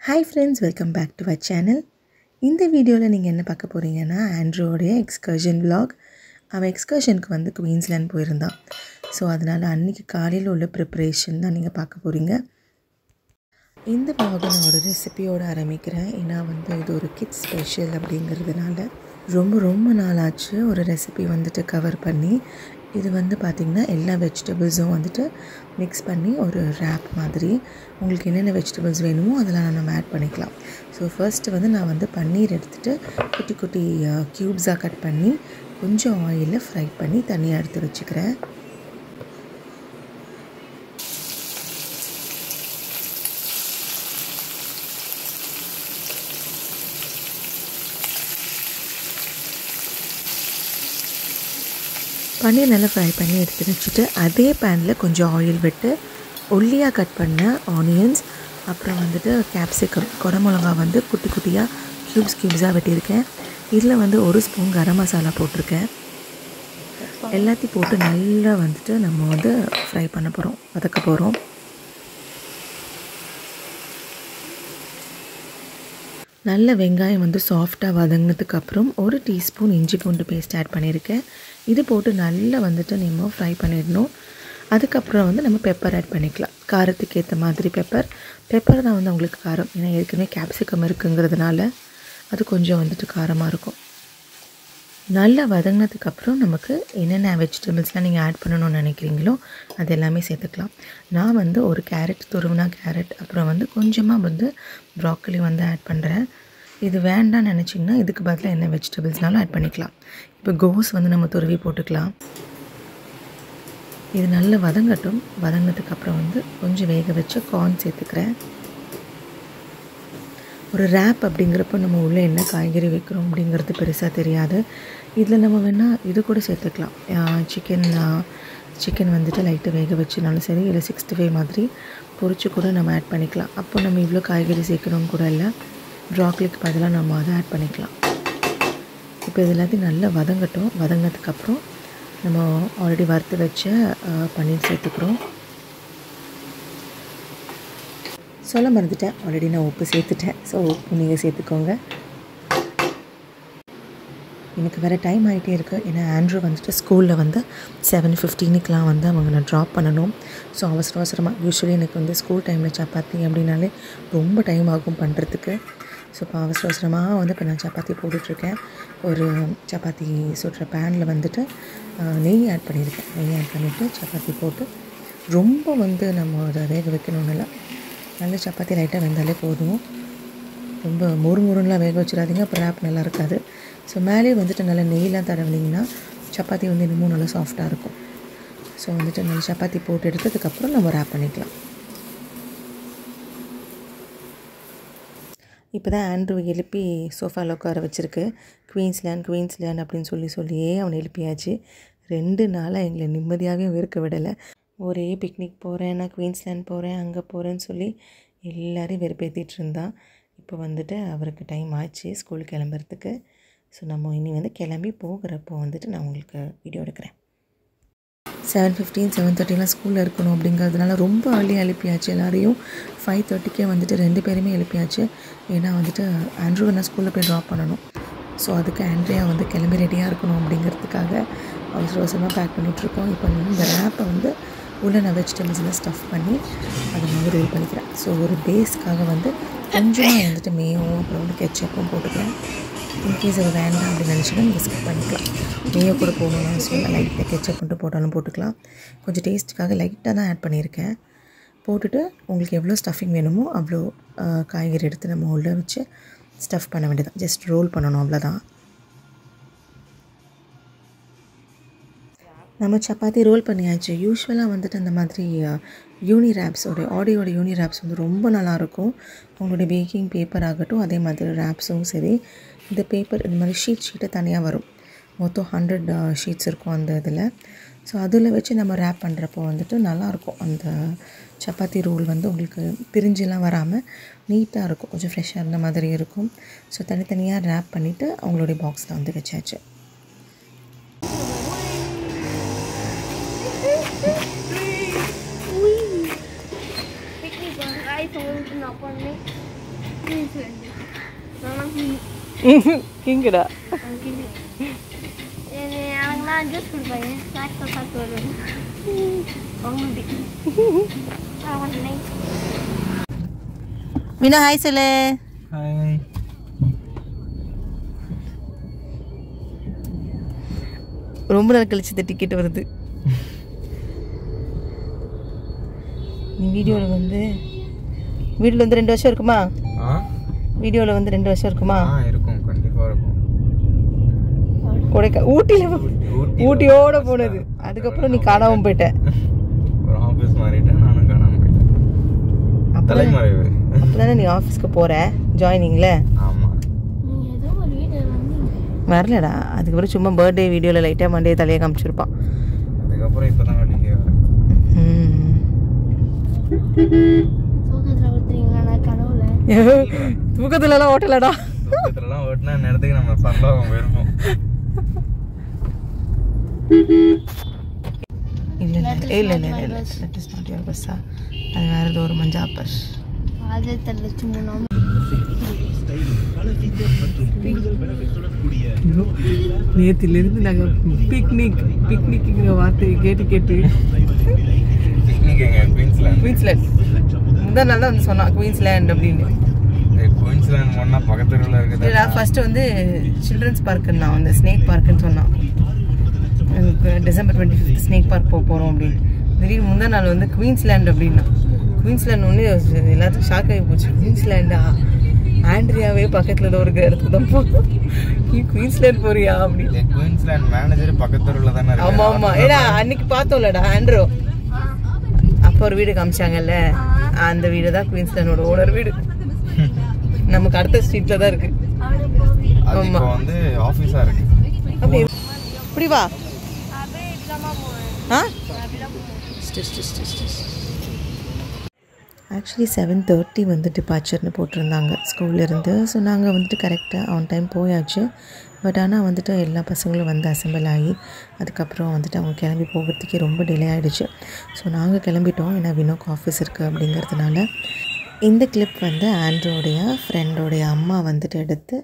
Hi friends, welcome back to our channel. இந்த வீடியோவில் நீங்கள் என்ன பார்க்க போகிறீங்கன்னா ஆண்ட்ரூவோடைய எக்ஸ்கர்ஷன் vlog. அவன் எக்ஸ்கர்ஷனுக்கு வந்து குயின்ஸ்லேண்ட் போயிருந்தான். ஸோ அதனால் அன்றைக்கி காலையில் உள்ள ப்ரிப்ரேஷன் தான் நீங்கள் பார்க்க போகிறீங்க. இந்த vlog நான் ஒரு ரெசிபியோடு ஆரம்பிக்கிறேன். ஏன்னா வந்து இது ஒரு கிட்ஸ் ஸ்பெஷல் அப்படிங்கிறதுனால ரொம்ப நாளாச்சு ஒரு ரெசிபி வந்துட்டு கவர் பண்ணி. இது வந்து பார்த்திங்கன்னா எல்லா வெஜிடபிள்ஸும் வந்துட்டு மிக்ஸ் பண்ணி ஒரு ரேப் மாதிரி உங்களுக்கு என்னென்ன வெஜிடபிள்ஸ் வேணுமோ அதெல்லாம் நம்ம ஆட் பண்ணிக்கலாம். ஸோ ஃபர்ஸ்ட்டு வந்து நான் வந்து பன்னீர் எடுத்துகிட்டு குட்டி குட்டி க்யூப்ஸாக கட் பண்ணி கொஞ்சம் ஆயிலில் ஃப்ரை பண்ணி தனியாக எடுத்து வச்சுக்கிறேன். பன்னீர் நல்லா ஃப்ரை பண்ணி எடுத்து வச்சுட்டு அதே பேனில் கொஞ்சம் ஆயில் விட்டு ஒல்லியாக கட் பண்ண ஆனியன்ஸ், அப்புறம் வந்துட்டு கேப்சிகம், குடமிளகா வந்து குட்டி குட்டியாக க்யூப்ஸாக வெட்டியிருக்கேன். இதில் வந்து ஒரு ஸ்பூன் கரம் மசாலா போட்டிருக்கேன். எல்லாத்தையும் போட்டு நல்லா வந்துட்டு நம்ம வந்து ஃப்ரை பண்ண போகிறோம், வதக்க போகிறோம். நல்ல வெங்காயம் வந்து சாஃப்டாக வதங்கினதுக்கப்புறம் ஒரு டீஸ்பூன் இஞ்சி பூண்டு பேஸ்ட் ஆட் பண்ணியிருக்கேன். இது போட்டு நல்லா வந்துட்டு நம்ம ஃப்ரை பண்ணிடணும். அதுக்கப்புறம் வந்து நம்ம பெப்பர் ஆட் பண்ணிக்கலாம். காரத்துக்கு ஏற்ற மாதிரி பெப்பர் தான் வந்து உங்களுக்கு காரம். ஏன்னா ஏற்கனவே கேப்சிகம் இருக்குங்கிறதுனால அது கொஞ்சம் வந்துட்டு காரமாக இருக்கும். நல்லா வதங்கினதுக்கப்புறம் நமக்கு என்னென்ன வெஜிடபிள்ஸ்லாம் நீங்கள் ஆட் பண்ணணும்னு நினைக்கிறீங்களோ அது எல்லாமே சேர்த்துக்கலாம். நான் வந்து ஒரு கேரட், துருவினா கேரட், அப்புறம் வந்து கொஞ்சமாக வந்து ப்ராக்கலி வந்து ஆட் பண்ணுறேன். இது வேண்டாம்னு நினச்சிங்கன்னா இதுக்கு பதிலாக என்ன வெஜிடபிள்ஸ்னாலும் ஆட் பண்ணிக்கலாம். இப்போ கோஸ் வந்து நம்ம துருவி போட்டுக்கலாம். இது நல்லா வதங்கட்டும். வதங்கினதுக்கப்புறம் வந்து கொஞ்சம் வேக வச்சு கார்ன் சேர்த்துக்கிறேன். ஒரு ரேப் அப்படிங்கிறப்போ நம்ம உள்ளே என்ன காய்கறி வைக்கிறோம் அப்படிங்கிறது பெருசாக தெரியாது. இதில் நம்ம வேணால் இது கூட சேர்த்துக்கலாம். சிக்கன் வந்துட்டு லைட்டாக வேக வச்சுனாலும் சரி, இல்லை 65 மாதிரி பொரிச்சு கூட நம்ம ஆட் பண்ணிக்கலாம். அப்போ நம்ம இவ்வளோ காய்கறி சேர்க்கணும்னு கூட இல்லை. ப்ராக்கலிக்கு பதிலாக நம்ம அதை ஆட் பண்ணிக்கலாம். இப்போ இது எல்லாத்தையும் நல்லா வதங்கட்டும். வதங்கினதுக்கப்புறம் நம்ம ஆல்ரெடி வறுத்து வச்ச பன்னீர் சேர்த்துக்கிறோம். சொல்ல மறந்துட்டேன், ஆல்ரெடி நான் உப்பு சேர்த்துட்டேன். ஸோ உப்பு நீங்கள் சேர்த்துக்கோங்க. எனக்கு வேறு டைம் ஆகிட்டே இருக்குது. ஏன்னா ஆண்ட்ரூ வந்துட்டு ஸ்கூலில் வந்து 7:15க்கெலாம் வந்து அவங்கள ட்ராப் பண்ணணும். ஸோ அவசரமாக யூஸ்வலி எனக்கு வந்து ஸ்கூல் டைமில் சப்பாத்தி அப்படின்னாலே ரொம்ப டைம் ஆகும் பண்ணுறதுக்கு. ஸோ இப்போ அவசரமாக வந்து இப்போ நான் சப்பாத்தி போட்டுட்ருக்கேன். ஒரு சப்பாத்தி சுடுற பேனில் வந்துட்டு நெய் ஆட் பண்ணியிருக்கேன். நெய் ஆட் பண்ணிவிட்டு சப்பாத்தி போட்டு ரொம்ப வந்து நம்ம அதை வேக வைக்கணும்னு இல்லை. நல்ல சப்பாத்தி லைட்டாக வெந்தாலே போதும். ரொம்ப முறுமுறுலாம் வேக வச்சிடாதீங்க, அப்போ ரேப் நல்லா இருக்காது. ஸோ மேலே வந்துட்டு நல்லா நெய்லாம் தடவினீங்கன்னா சப்பாத்தி வந்து இன்னமும் நல்லா சாஃப்டாக இருக்கும். ஸோ வந்துட்டு நல்லா சப்பாத்தி போட்டு எடுத்ததுக்கப்புறம் நம்ம ரேப் பண்ணிக்கலாம். இப்போ தான் ஆண்ட்ரூ எழுப்பி சோஃபாவில் உட்கார வச்சுருக்கு. குயின்ஸ்லேண்ட் அப்படின்னு சொல்லியே அவனை எழுப்பியாச்சு. 2 நாளாக எங்களை நிம்மதியாகவே இருக்க விடலை. ஒரே பிக்னிக் போகிறேன், நான் குயின்ஸ்லேண்ட் போகிறேன், அங்கே போகிறேன்னு சொல்லி எல்லோரையும் வெறுப்பேற்றிட்டு இருந்தான். இப்போ வந்துட்டு அவருக்கு டைம் ஆச்சு ஸ்கூலுக்கு கிளம்புறதுக்கு. ஸோ நம்ம இனி வந்து கிளம்பி போகிறப்போ வந்துட்டு நான் உங்களுக்கு வீடியோ எடுக்கிறேன். 7:15, 7:30 ஸ்கூலில் இருக்கணும் அப்படிங்கிறதுனால ரொம்ப அள்ளி எழுப்பியாச்சு எல்லாரையும். 5:30க்கே வந்துட்டு 2 பேருமே எழுப்பியாச்சு. ஏன்னா வந்துட்டு ஆண்ட்ரூவை நான் ஸ்கூலில் போய் ட்ராப் பண்ணணும். ஸோ அதுக்கு ஆண்ட்ரியா வந்து கிளம்பி ரெடியாக இருக்கணும் அப்படிங்கிறதுக்காக அவசரமாக பேக் பண்ணிகிட்ருக்கோம். இப்போ இந்த ரேப்பை வந்து உள்ள நான் வெஜிடபிள்ஸ்லாம் ஸ்டஃப் பண்ணி அதை வந்து ரோல் பண்ணிக்கிறேன். ஸோ ஒரு பேஸ்க்காக வந்து கொஞ்சமாக வந்துட்டு மேயும் அப்புறம் வந்து கெச்சப்பும் போட்டுக்கிறேன். இன்கேஸ் அது வேண்டாம் அப்படின்னு நினச்சிங்கன்னா நீங்கள் ஸ்கிப் பண்ணிக்கலாம். மேயோ கூட போகணும்னு சொல்லி லைட்டாக கெச்சப் மட்டும் போட்டாலும் போட்டுக்கலாம். கொஞ்சம் டேஸ்ட்டுக்காக லைட்டாக தான் ஆட் பண்ணியிருக்கேன். போட்டுட்டு உங்களுக்கு எவ்வளோ ஸ்டஃபிங் வேணுமோ அவ்வளோ காய்கறி எடுத்து நம்ம உள்ளே வச்சு ஸ்டஃப் பண்ண வேண்டியதான். ஜஸ்ட் ரோல் பண்ணணும், அவ்வளோதான். நம்ம சப்பாத்தி ரோல் பண்ணியாச்சு. யூஸ்வலாக வந்துட்டு அந்த மாதிரி ஆடியோட யூனி ரேப்ஸ் வந்து ரொம்ப நல்லாயிருக்கும். உங்களுடைய பேக்கிங் பேப்பர் ஆகட்டும், அதே மாதிரி ரேப்ஸும் சரி. இந்த பேப்பர் இந்த மாதிரி ஷீட்டை தனியாக வரும். மொத்தம் 100 ஷீட்ஸ் இருக்கும் அந்த இதில். ஸோ அதில் வச்சு நம்ம ரேப் பண்ணுறப்போ வந்துட்டு நல்லாயிருக்கும். அந்த சப்பாத்தி ரோல் வந்து உங்களுக்கு பிரிஞ்சுலாம் வராமல் நீட்டாக இருக்கும். கொஞ்சம் ஃப்ரெஷ்ஷாக இருந்த மாதிரி இருக்கும். ஸோ தனித்தனியாக ரேப் பண்ணிவிட்டு அவங்களுடைய பாக்ஸில் வந்து வச்சாச்சு. iPhone not for me. கிங்குடா எனக்குலாம் ஜூஸ் கொடுப்பாங்க ஸ்நாக்ஸை சாப்பிட்டு வருவேன் மீனா ஹாய் சொல்லு. ஹாய். ரொம்ப நாள் கழிச்சு இந்த டிக்கெட் வருது. நீ வீடியோவில் வந்து 2 வருஷம் இருக்குமா? வீடியோவில் வந்து 2 வருஷம் இருக்குமா? இருக்கும், கண்டிப்பாக இருக்கும். ஊட்டியோட போனது. அதுக்கப்புறம் நீ காணாமல் போயிட்ட. ஒரு ஆஃபீஸ் மாறிட்டேன், நானும் காணாமல் போயிட்டேன். அப்போதானே நீ ஆஃபீஸ்க்கு போகிற ஜாயினிங்கில்? ஆமாம். வரலடா. அதுக்கப்புறம் சும்மா பர்த்டே வீடியோவில் லைட்டாக மண்டே தலையை காமிச்சிருப்பான். அதுக்கப்புறம் இப்போ தான் வெளியே வரேன். தூக்கத்துலலாம் ஓட்டலடா. தூக்கத்துலலாம் ஓட்டினா நேரத்துக்கு நம்ம பரலோகம் போயிருப்போம். இல்லை தட் இஸ் நாட் யுவர் பஸ்ஸா, அது வேறு ஏதோ ஒரு மஞ்சள் பஸ். நேத்திலிருந்து நாங்கள் பிக்னிக்ங்கிற வார்த்தையை கேட்டு குயின்ஸ்லேண்ட் முந்தா நாள் தான் வந்து சொன்னான் குயின்ஸ்லேண்ட் அப்படின்னு. குயின்ஸ்லேண்ட் ஒன்றா பக்கத்தில் இருக்குது. ஃபஸ்ட்டு வந்து சில்ட்ரன்ஸ் பார்க்குன்னு நான் வந்து ஸ்னேக் பார்க்குன்னு சொன்னான். டிசம்பர் 25 ஸ்னேக் பார்க் போகிறோம் அப்படின்னு. திடீர்னு முந்தா நாள் வந்து குயின்ஸ்லேண்ட் அப்படின்னா. குயின்ஸ்லேண்ட் ஒன்று எல்லாத்துக்கும் ஷாக் ஆகி போச்சு. குயின்ஸ்லேண்டா? ஆண்ட்ரியாவே பக்கத்தில் ஒரு இடத்துக்கு தான் போகும். நீ குயின்ஸ்லேண்ட் போறியா அப்படின்னு. குயின்ஸ்லேண்ட் மேனேஜர் பக்கத்தில் தானே. ஆமாம். ஏன்னா அன்னைக்கு பார்த்தோம்லடா ஆண்ட்ரோ, அப்போ ஒரு வீடு காமிச்சாங்கல்ல, அந்த வீடு தான் குயின்ஸ்லேண்டோட ஓனர் வீடு. நமக்கு அடுத்த ஸ்ட்ரீட்டில் தான் இருக்கு. ஆமாம், வந்து ஆஃபீஸாக இருக்கு. அப்படி இப்படி வா. ஆக்சுவலி 7:30 வந்து டிபார்ச்சர்னு போட்டிருந்தாங்க ஸ்கூல்லேருந்து. ஸோ நாங்கள் வந்துட்டு கரெக்டாக ஆன் டைம் போயாச்சு. பட் ஆனால் வந்துட்டு எல்லா பசங்களும் வந்து அசம்பிள் ஆகி அதுக்கப்புறம் வந்துட்டு அவங்க கிளம்பி போகிறதுக்கே ரொம்ப டிலே ஆகிடுச்சு. ஸோ நாங்கள் கிளம்பிட்டோம், ஏன்னா வினோக்கு ஆஃபீஸ் இருக்குது அப்படிங்கிறதுனால. இந்த கிளிப் வந்து ஆண்ட்ரோடைய ஃப்ரெண்டோடைய அம்மா வந்துட்டு எடுத்து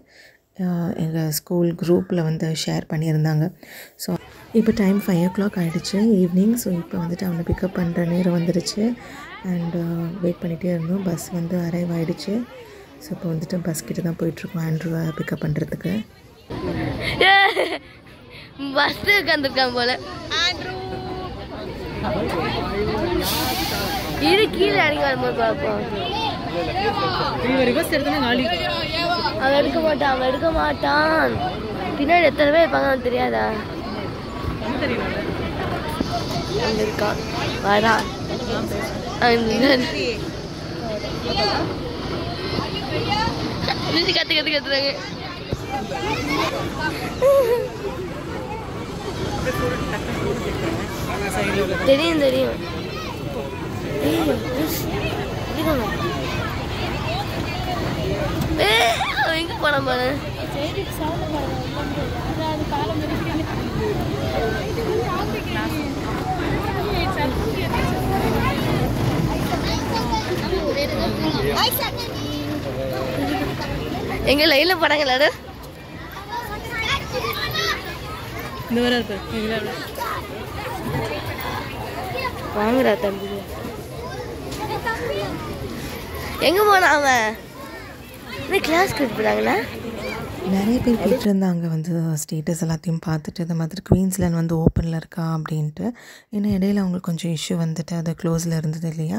எங்கள் ஸ்கூல் குரூப்பில் வந்து ஷேர் பண்ணியிருந்தாங்க. ஸோ இப்போ டைம் 5 o'clock ஆகிடுச்சு ஈவினிங். ஸோ இப்போ வந்துட்டு அவனை பிக்கப் பண்ணுற நேரம் வந்துடுச்சு. அண்டு வெயிட் பண்ணிகிட்டே இருந்தோம். பஸ் வந்து அரைவ் ஆகிடுச்சு. ஸோ இப்போ வந்துட்டு பஸ் கிட்ட தான் போயிட்டுருக்கோம் ஆண்ட்ரூவை பிக்கப் பண்ணுறதுக்கு. பஸ் உட்காந்துருக்கான் போல. இது கீழே இறங்கி வரும்போது பார்ப்போம். அவன் எடுக்க மாட்டான். பின்னாடி எத்தனை பேர் இருப்பாங்க அவன் தெரியாதா? இருக்கான் வரா. கத்துறாங்க. தெரியும். எங்க போன போல. எங்க லைன்ல போறாங்களா? இந்த வர இருப்பாரு. வாங்கடா தம்பி. எங்க போனா அவன்? கிளாஸ் கூப்பிடுறாங்களா? நிறைய பேர் கேட்டிருந்தாங்க வந்து ஸ்டேட்டஸ் எல்லாத்தையும் பார்த்துட்டு இந்த மாதிரி குயின்ஸ்லேண்ட் வந்து ஓப்பனில் இருக்கா அப்படின்ட்டு. ஏன்னா இடையில அவங்களுக்கு கொஞ்சம் இஷ்யூ வந்துட்டு அது க்ளோஸில் இருந்தது இல்லையா.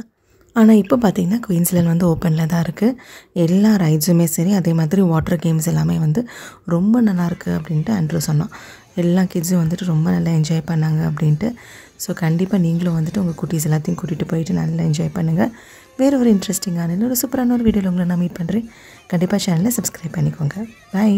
ஆனால் இப்போ பார்த்திங்கன்னா குயின்ஸ்லேண்ட் வந்து ஓப்பனில் தான் இருக்குது. எல்லா ரைட்ஸுமே சரி, அதே மாதிரி வாட்டர் கேம்ஸ் எல்லாமே வந்து ரொம்ப நல்லாயிருக்கு அப்படின்ட்டு ஆண்ட்ரூ சொன்னான். எல்லா கிட்ஸும் வந்துட்டு ரொம்ப நல்லா என்ஜாய் பண்ணாங்க அப்படின்ட்டு. ஸோ கண்டிப்பாக நீங்களும் வந்துட்டு உங்கள் குட்டீஸ் எல்லாத்தையும் கூட்டிகிட்டு போயிட்டு நல்லா என்ஜாய் பண்ணுங்கள். வேறு ஒரு இன்ட்ரெஸ்டிங்கான ஒரு சூப்பரான ஒரு வீடியோவில் உங்களை நான் மீட் பண்ணுறேன். கண்டிப்பாக சேனலை சப்ஸ்கிரைப் பண்ணிக்கோங்க. பாய்.